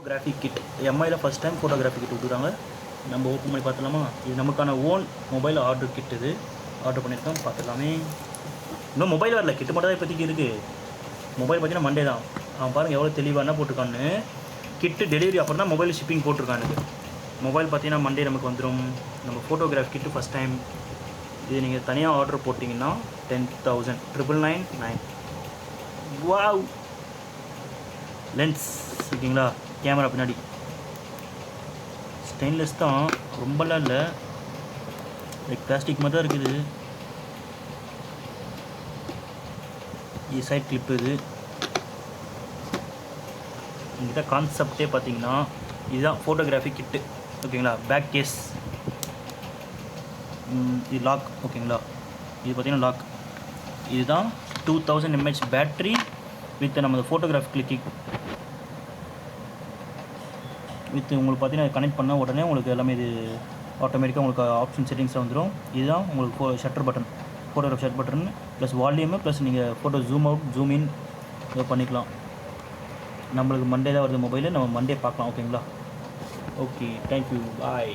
Photography kit எம்ஐயில் first time photography kit விட்டுறாங்க. நம்ம ஓப்பன் பண்ணி பார்த்துலாமா? இது நமக்கான ஓன் மொபைல் ஆர்டர் கிட். இது ஆர்டர் பண்ணியிருக்கோம், பார்த்துக்கலாமே. இன்னும் மொபைல் வரல, கிட்டு மட்டும் தான் இப்போதைக்கு இருக்குது. மொபைல் பார்த்தீங்கன்னா மண்டே தான். அவன் பாருங்கள் எவ்வளோ தெளிவாக என்ன போட்டிருக்கான்னு. கிட்டு டெலிவரி அப்புறம் தான் மொபைல் ஷிப்பிங் போட்டிருக்கான் எனக்கு. மொபைல் பார்த்தீங்கன்னா மண்டே நமக்கு வந்துடும். நம்ம ஃபோட்டோகிராஃபி கிட்டு ஃபஸ்ட் டைம். இது நீங்கள் தனியாக ஆர்டர் போட்டிங்கன்னா 10,000 999. வாவ்! லென்ஸ் ஓகேங்களா, கேமரா பின்னாடி ஸ்டெயின்லெஸ் தான், ரொம்பலாம் இல்லை, லைக் பிளாஸ்டிக் மாதிரி தான் இருக்குது. இது சைட் கிளிப்பு. இது இங்கிட்ட கான்செப்டே பார்த்தீங்கன்னா இதுதான் ஃபோட்டோகிராஃபி கிட்டு ஓகேங்களா. பேக் கேஸ், இது லாக் ஓகேங்களா. இது பார்த்தீங்கன்னா லாக். இதுதான் 2000 mAh பேட்ரி வித் நம்ம ஃபோட்டோகிராஃபி கிளிக்கிங் வித் உங்களுக்கு பார்த்தீங்கன்னா கனெக்ட் பண்ணால் உடனே உங்களுக்கு எல்லாமே இது ஆட்டோமேட்டிக்காக உங்களுக்கு ஆப்ஷன் செட்டிங்ஸில் வந்துடும். இதுதான் உங்களுக்கு shutter button, photograph shutter button plus volume plus நீங்கள் photo zoom out zoom in இதை பண்ணிக்கலாம். நம்மளுக்கு மண்டே தான் வருது மொபைலு, நம்ம மண்டே பார்க்கலாம் ஓகேங்களா. ஓகே, தேங்க்யூ, பாய்.